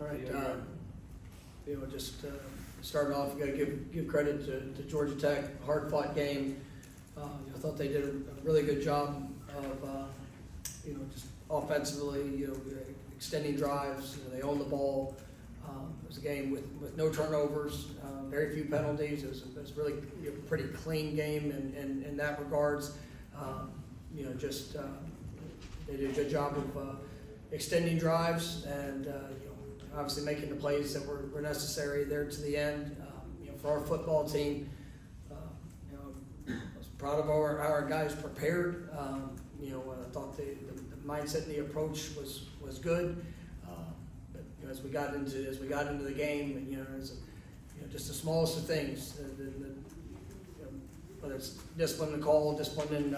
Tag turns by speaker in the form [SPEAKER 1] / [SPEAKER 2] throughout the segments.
[SPEAKER 1] All right, just starting off, you got to give credit to Georgia Tech. Hard fought game. I thought they did a really good job of just offensively, extending drives. They owned the ball. It was a game with no turnovers, very few penalties. It was really a pretty clean game in that regards. They did a good job of extending drives and obviously making the plays that were necessary there to the end. For our football team, I was proud of our guys prepared. I thought the mindset and the approach was good. But as we got into the game, just the smallest of things, whether it's discipline in the call, discipline in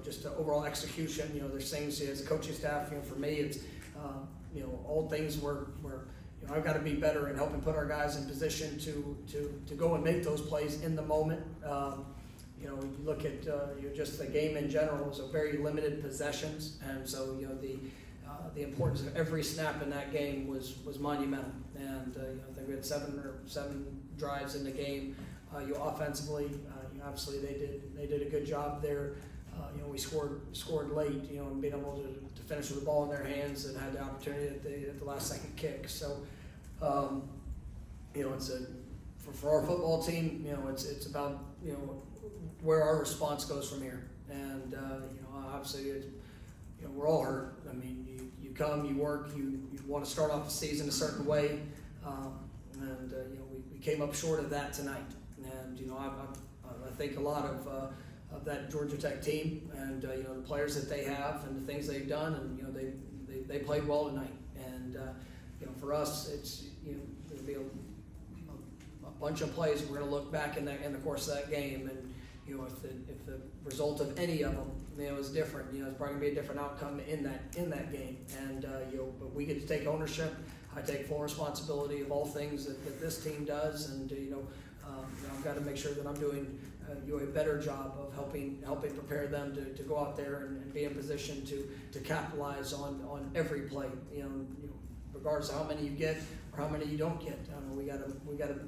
[SPEAKER 1] just overall execution. There's things as a coaching staff. For me, it's all things where I've got to be better in helping put our guys in position to go and make those plays in the moment. You look at just the game in general is a very limited possessions, and so the importance of every snap in that game was monumental. And I think we had seven drives in the game. Offensively, obviously they did a good job there. We scored late, and being able to finish with the ball in their hands and had the opportunity at the last second kick. So, it's for our football team, it's about where our response goes from here. And obviously we're all hurt. I mean, you come, you work, you want to start off the season a certain way, and we came up short of that tonight. And I think a lot of that Georgia Tech team and the players that they have and the things they've done, and they played well tonight. And for us, it's there'll be a bunch of plays we're going to look back in the course of that game, and if the result of any of them is different, it's probably going to be a different outcome in that game. And but we get to take ownership. I take full responsibility of all things that this team does, and I've got to make sure that I'm doing a better job of helping prepare them to go out there and be in position to capitalize on every play. Regardless of how many you get or how many you don't get. We got to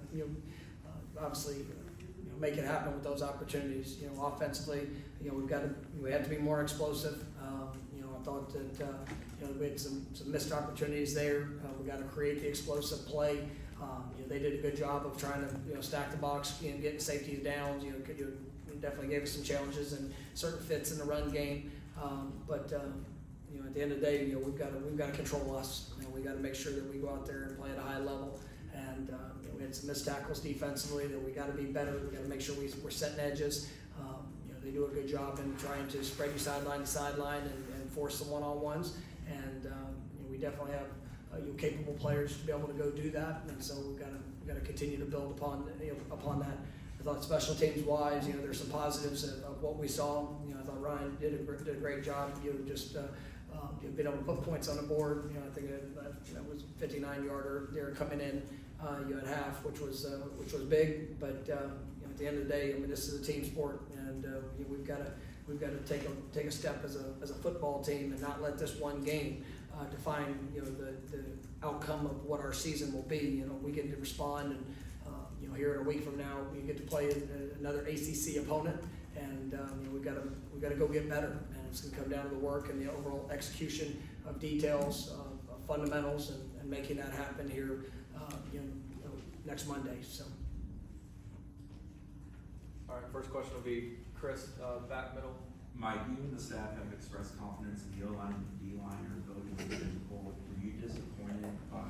[SPEAKER 1] obviously make it happen with those opportunities. Offensively, we had to be more explosive. I thought that we had some missed opportunities there. We got to create the explosive play. They did a good job of trying to stack the box, getting safeties down. Definitely gave us some challenges and certain fits in the run game. But at the end of the day, we've got to control us. We got to make sure that we go out there and play at a high level. And we had some missed tackles defensively that we got to be better. We got to make sure we're setting edges. They do a good job in trying to spread you sideline to sideline and force the one-on-ones. And we definitely have capable players to be able to go do that, and so we've got to continue to build upon that. I thought special teams wise, there's some positives of what we saw. I thought Ryan did a great job. Being able to put points on the board. I think that was 59-yarder there coming in. At half, which was big, but at the end of the day, this is a team sport, and we've got to take a step as a football team and not let this one game define the outcome of what our season will be. We get to respond, and here in a week from now, we get to play another ACC opponent, and we've got to go get better, and it's going to come down to the work and the overall execution of details, of fundamentals, and making that happen here. Next Monday. So.
[SPEAKER 2] All right. First question will be Chris, back middle.
[SPEAKER 3] Mike, you and the staff have expressed confidence in the O-line and the D-line are ability to move the ball. Were you disappointed by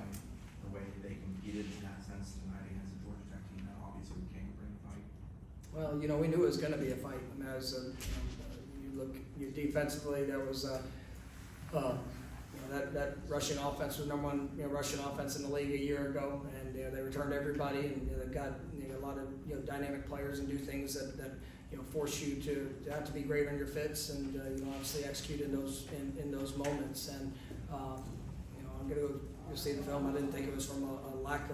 [SPEAKER 3] the way they competed in that sense tonight against the Georgia Tech team that obviously came to bring a fight?
[SPEAKER 1] Well, we knew it was going to be a fight. You defensively, there was that rushing offense was number one rushing offense in the league a year ago, and they returned everybody, and they've got a lot of dynamic players and do things that force you to have to be great on your fits and obviously execute in those moments. And I'm gonna go see the film. I didn't think it was from a lack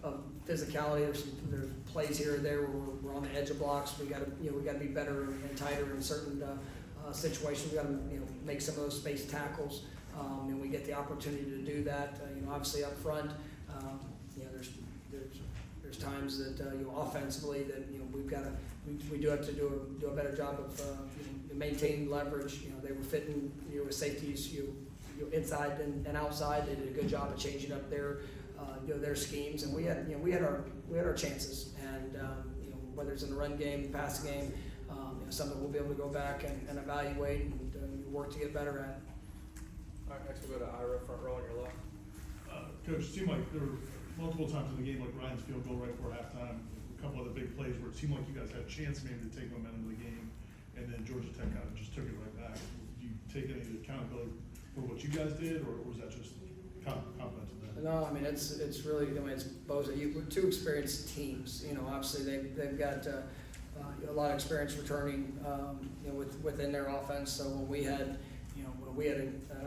[SPEAKER 1] of physicality. There's plays here or there where we're on the edge of blocks. We got to be better and tighter in certain situations. We got to make some of those space tackles. and we get the opportunity to do that. Obviously up front, there's times that offensively that we've got to we do have to do a better job of maintaining leverage. They were fitting with safeties inside and outside. They did a good job of changing up their schemes, and we had our chances. And whether it's in the run game, the pass game, something we'll be able to go back and evaluate and work to get better at.
[SPEAKER 2] All right, next we'll go to Ira, front row on your left.
[SPEAKER 4] Coach, it seemed like there were multiple times in the game, like Ryan's field goal right before halftime, a couple other big plays where it seemed like you guys had a chance maybe to take momentum of the game, and then Georgia Tech kind of just took it right back. Do you take any accountability for what you guys did, or was that just confidence in that?
[SPEAKER 1] No, I mean it's really it's both. We're two experienced teams. Obviously they've got a lot of experience returning within their offense. So when we had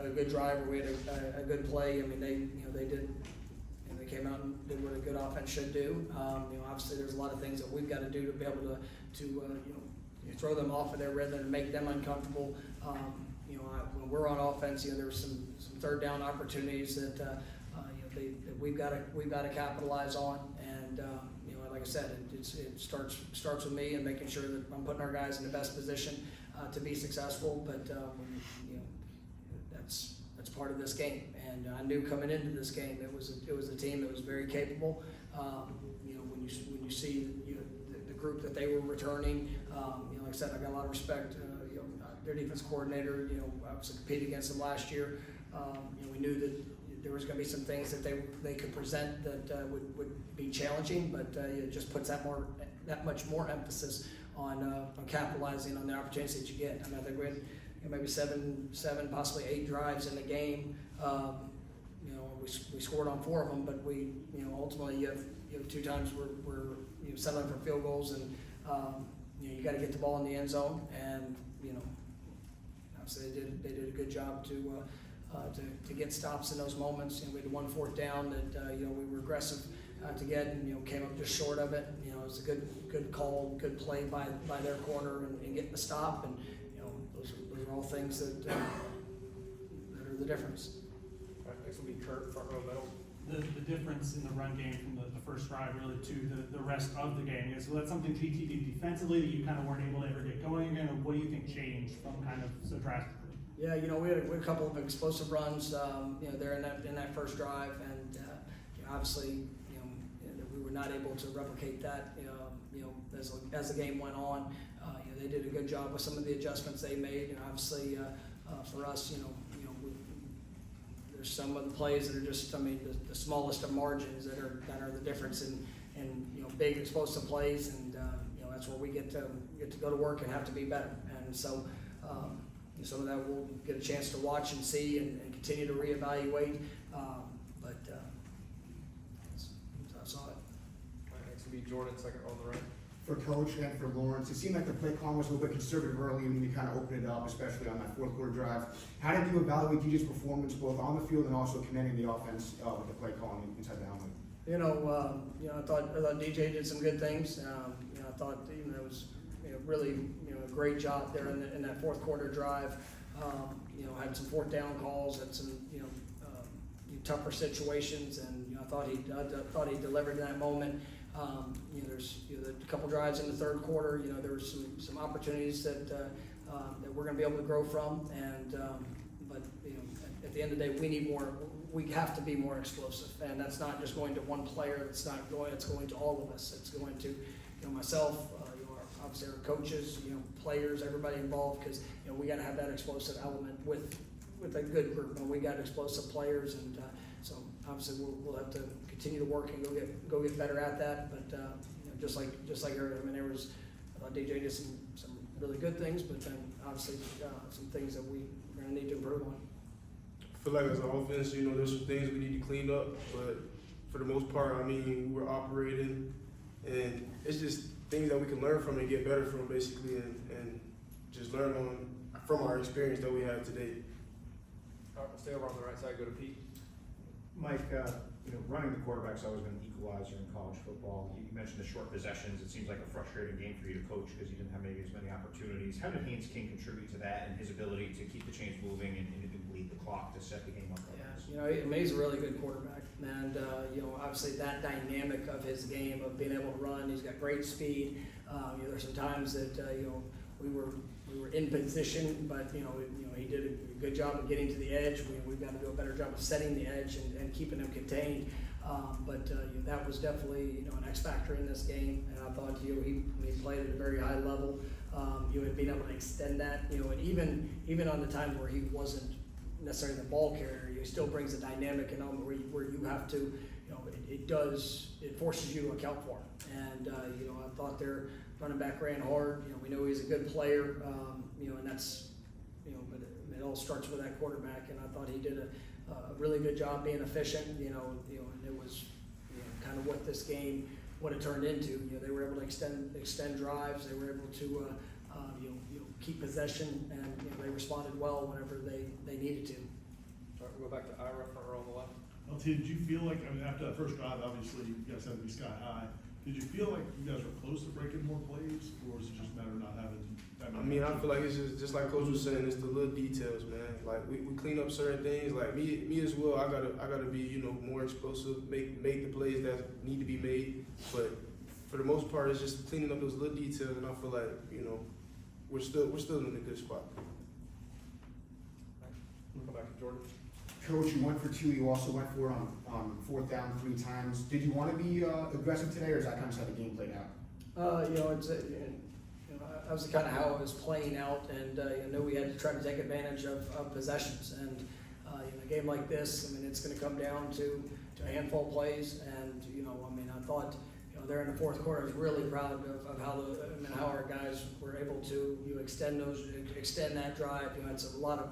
[SPEAKER 1] a good drive or we had a good play, I mean they did. They came out and did what a good offense should do. Obviously there's a lot of things that we've got to do to be able to throw them off of their rhythm and make them uncomfortable. When we're on offense, there were some third down opportunities that we've got to capitalize on. And like I said, it starts with me and making sure that I'm putting our guys in the best position to be successful. But that's part of this game. And I knew coming into this game it was a team that was very capable. When you see the group that they were returning, like I said, I got a lot of respect. Their defense coordinator, obviously competed against them last year. We knew that there was going to be some things that they could present that would be challenging, but it just puts that much more emphasis on capitalizing on the opportunities that you get. I mean, I think we had maybe seven, possibly 8 drives in the game. We scored on 4 of them, but we ultimately you have 2 times we're settling for field goals, and you got to get the ball in the end zone, and obviously they did a good job to get stops in those moments. We had 1 4th down that we were aggressive to get, and came up just short of it. It was a good call, good play by their corner and getting the stop, and those are all things that are the difference.
[SPEAKER 2] All right, next will be Kurt, front row middle.
[SPEAKER 5] The difference in the run game from the first drive really to the rest of the game. So that's something GT did defensively that you kind of weren't able to ever get going again, or what do you think changed from kind of so drastically?
[SPEAKER 1] Yeah, we had a couple of explosive runs, there in that first drive, and obviously, we were not able to replicate that, as the game went on. They did a good job with some of the adjustments they made, and obviously, for us, there's some of the plays that are just, the smallest of margins that are the difference in big explosive plays, and that's where we get to go to work and have to be better. And so some of that we'll get a chance to watch and see and continue to reevaluate. But I saw it.
[SPEAKER 2] All right, next will be Jordan, second row on the right.
[SPEAKER 6] For Coach and for Lawrence, it seemed like the play call was a little bit conservative early, and you kind of opened it up, especially on that 4th quarter drive. How did you evaluate DJ's performance both on the field and also commanding the offense with the play calling inside the helmet?
[SPEAKER 1] I thought DJ did some good things. I thought it was really a great job there in that 4th quarter drive. Had some 4th down calls, had some tougher situations, and I thought he delivered in that moment. There's a couple drives in the 3rd quarter. There were some opportunities that we're going to be able to grow from, and but at the end of the day, we need more. We have to be more explosive, and that's not just going to one player. It's going to all of us. It's going to myself, obviously our coaches, players, everybody involved, because we got to have that explosive element with a good group, and we got explosive players, and so obviously we'll have to continue to work and go get better at that. But just like earlier, I thought DJ did some really good things, but then obviously some things that we're going to need to improve on.
[SPEAKER 7] I feel like as an offense, there's some things we need to clean up, but for the most part, we're operating, and it's just things that we can learn from and get better from, basically, and just learn from our experience that we have today.
[SPEAKER 2] All right, we'll stay over on the right side, go to Pete.
[SPEAKER 8] Mike, running the quarterback's always been an equalizer in college football. You mentioned the short possessions. It seems like a frustrating game for you to coach because you didn't have maybe as many opportunities. How did Haynes King contribute to that and his ability to keep the chains moving and lead beat the clock to set the game up.
[SPEAKER 1] Yeah, you know, he's a really good quarterback, and you know, obviously that dynamic of his game of being able to run, he's got great speed. You know, there's some times that you know we were in position, but you know he did a good job of getting to the edge. We've got to do a better job of setting the edge and keeping him contained. But you know, that was definitely you know an X factor in this game, and I thought you know he played at a very high level. You know, being able to extend that, you know, and even on the times where he wasn't necessarily the ball carrier, he still brings a dynamic and element where you have to, you know, it forces you to account for him. And you know, I thought their running back ran hard. You know, we know he's a good player. You know, and that's, you know, but it all starts with that quarterback. And I thought he did a really good job being efficient. You know, and it was kind of what this game, what it turned into. You know, they were able to extend drives. They were able to keep possession, and you know, they responded well whenever they needed to.
[SPEAKER 2] All right, we'll go back to Ira, front row on the left.
[SPEAKER 4] LT, did you feel like, I mean, after that first drive, obviously you guys had to be sky high. Did you feel like you guys were close to breaking more plays, or was it just a matter of not having that
[SPEAKER 7] I
[SPEAKER 4] many?
[SPEAKER 7] mean, I feel like it's just like Coach was saying, it's the little details, man. Like we clean up certain things. Like me as well. I gotta be, you know, more explosive, make the plays that need to be made. But for the most part, it's just cleaning up those little details, and I feel like, you know, we're still in a good spot.
[SPEAKER 2] We'll come back to Jordan.
[SPEAKER 6] Coach, you went for 2, you also went for on 4th down 3 times. Did you want to be aggressive today, or is that kind of how the game played out?
[SPEAKER 1] You know, that was kind of how it was playing out, and you know we had to try to take advantage of possessions. And in a game like this, I mean, it's going to come down to a handful of plays. And you know, I mean, I thought you know there in the 4th quarter, I was really proud of how our guys were able to extend that drive. You know, it's a lot of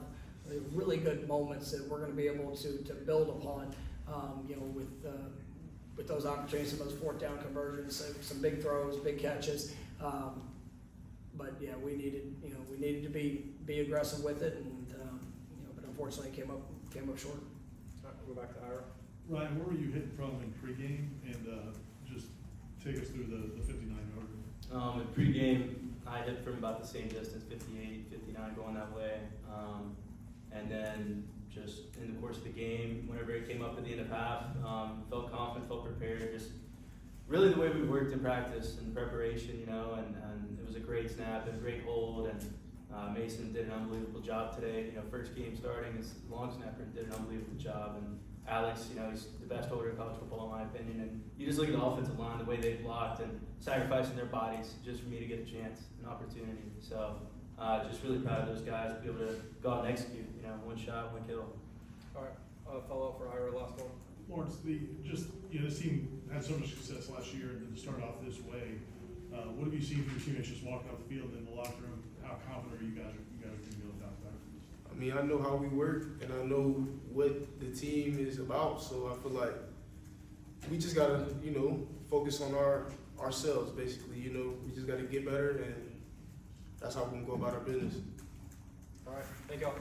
[SPEAKER 1] really good moments that we're going to be able to build upon. You know, with those opportunities, some of those 4th down conversions, some big throws, big catches. But yeah, we needed to be aggressive with it, and you know, but unfortunately, it came up short.
[SPEAKER 2] All right, we'll go back to Ira.
[SPEAKER 4] Ryan, where were you hitting from in pregame, and just take us through the 59-yarder?
[SPEAKER 9] In pregame, I hit from about the same distance, 58, 59, going that way. And then just in the course of the game, whenever it came up at the end of half, felt confident, felt prepared. Just really the way we worked in practice and preparation, you know, and it was a great snap and a great hold. And Mason did an unbelievable job today. You know, first game starting as long snapper, did an unbelievable job. And Alex, you know, he's the best holder in college football in my opinion. And you just look at the offensive line, the way they blocked and sacrificing their bodies just for me to get a chance, an opportunity. So just really proud of those guys to be able to go out and execute. You know, one shot, one kill.
[SPEAKER 2] All right, follow up for Ira, last one.
[SPEAKER 4] Lawrence, this team had so much success last year, and to start off this way, what have you seen from your teammates just walking off the field and in the locker room? How confident are you guys are going to be able to bounce back from this?
[SPEAKER 7] I mean, I know how we work, and I know what the team is about. So I feel like we just gotta, you know, focus on ourselves. Basically, you know, we just gotta get better, and that's how we're gonna go about our business.
[SPEAKER 2] All right, thank y'all.